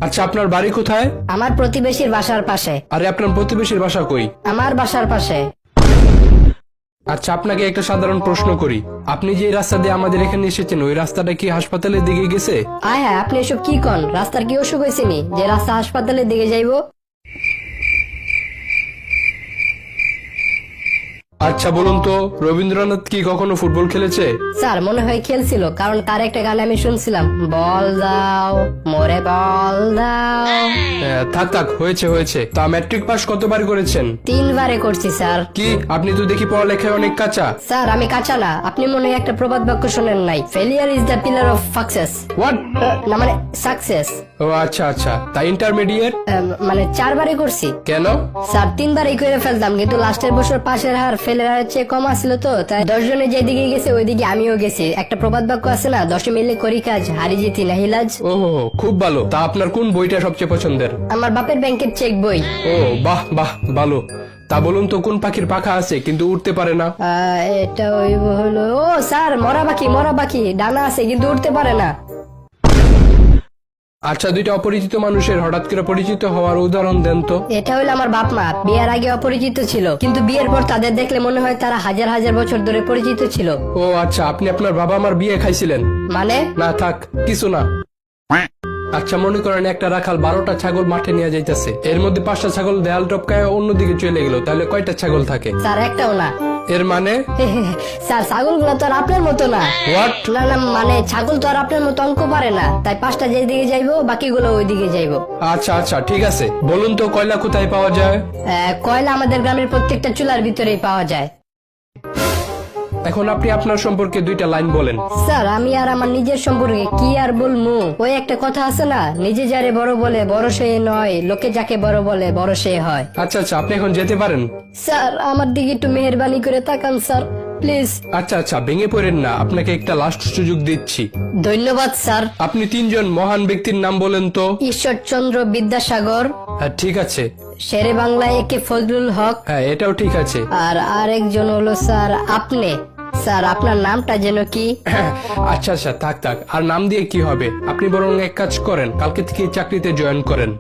আচ্ছা, আপনার বাড়ি কোথায়? আমার প্রতিবেশীর বাসার পাশে। আরে, আপনার প্রতিবেশীর বাসা কই? আমার বাসার পাশে। আচ্ছা, আপনাকে একটা সাধারণ প্রশ্ন করি। আপনি যে রাস্তা দিয়ে আমাদের এখানে এসেছেন, ওই রাস্তাটা কি হাসপাতালের দিকে গেছে? আয় হ্যাঁ, আপনি এসব কি কন? রাস্তার কি অসুখ হয়েছে নি যে রাস্তা হাসপাতালের দিকে যাইবো? আচ্ছা বলুন তো, রবীন্দ্রনাথ কি কখনো ফুটবল খেলেছে? স্যার মনে হয় খেলছিল, কারণ তার একটা গান আমি শুনছিলাম, বল দাও মোরে বল দাও। থাক থাক, হয়েছে হয়েছে। তা ম্যাট্রিক পাস কতবার করেছেন? 3 বারে করছি স্যার। কি, আপনি তো দেখি পড়ালেখায় অনেক কাঁচা। স্যার আমি কাঁচা না, আপনি মনে হয় একটা প্রবাদ বাক্য শোনেন নাই, failure is the pillar of success. What? না মানে সাকসেস। ও আচ্ছা আচ্ছা, তা ইন্টারমিডিয়েট? মানে 4 বারে করছি। কেন? স্যার 3 বারেই করে ফেলতাম, কিন্তু লাস্টের বছর পাশের হার ফেলের হারের চেয়ে কম আসছিল, তো তাই 10 জনে যেদিকে গেছে ওইদিকে আমিও গেছি। একটা প্রবাদ বাক্য আছে না, 10 মিলে করি কাজ, হারি জিতি নাহি লাজ। ও খুব ভালো। তা আপনার কোন বইটা সবচেয়ে পছন্দের? আমার বাপের ব্যাংকের চেক বই। ও বাহ বাহ, ভালো। তা বলুন তো, কোন পাখির পাখা আছে কিন্তু উঠতে পারে না? এটা ওই হলো, ও স্যার মরা পাখি ডানা আছে কিন্তু উঠতে পারে না। আচ্ছা, দুইটা অপরিচিত মানুষের হঠাৎ করে পরিচিত হওয়ার উদাহরণ দেন তো। এটা হলো আমার বাপ মা, বিয়ের আগে অপরিচিত ছিল, কিন্তু বিয়ের পর তাদের দেখলে মনে হয় তারা হাজার হাজার বছর ধরে পরিচিত ছিল। ও আচ্ছা, আপনি আপনার বাবা মার বিয়ে খাইছিলেন? মানে? না থাক, কিছু না। আচ্ছা, মনে করেন একটা রাখাল 12টা ছাগল মাঠে নিয়ে যাইতেছে, এর মধ্যে 5টা ছাগল দেয়াল টপকায় অন্যদিকে চলে গেল, তাহলে কয়টা ছাগল থাকে? স্যার একটাও না। এর মানে? স্যার ছাগল গুলো তো আর আপনার মতো না। হোয়াট? না না, মানে ছাগল তো আর আপনার মতো অঙ্ক পারে না, তাই 5টা যেদিকে যাইবো বাকিগুলো ওই দিকে যাইবো। আচ্ছা আচ্ছা, ঠিক আছে। বলুন তো, কয়লা কোথায় পাওয়া যায়? কয়লা আমাদের গ্রামের প্রত্যেকটা চুলার ভিতরেই পাওয়া যায়। এখন আপনি আপনার সম্পর্কে 2টা লাইন বলেন। স্যার আমি আর আমার নিজের সম্পর্কে কি আর বলবো, ওই একটা কথা আছে না, নিজে যারে বড় বলে বড় সে নয়, লোকে যাকে বড় বলে বড় সে হয়। আচ্ছা আচ্ছা, আপনি এখন যেতে পারেন। স্যার আমার দিকে একটু মেহেরবানি করে তাকান স্যার, প্লিজ। আচ্ছা আচ্ছা, ভেঙে পড়েন না, আপনাকে একটা লাস্ট সুযোগ দিচ্ছি। ধন্যবাদ স্যার। আপনি 3 জন মহান ব্যক্তির নাম বলেন তো। ঈশ্বরচন্দ্র বিদ্যাসাগর, হ্যাঁ ঠিক আছে। শেরে বাংলা একে ফজলুল হক, হ্যাঁ এটাও ঠিক আছে। আর আরেকজন হলো স্যার আপনি। স্যার আপনার নামটা যেন কি? আচ্ছা আচ্ছা, থাক থাক, আর নাম দিয়ে কি হবে? আপনি বরং এক কাজ করেন, কালকে থেকে চাকরিতে জয়েন করেন।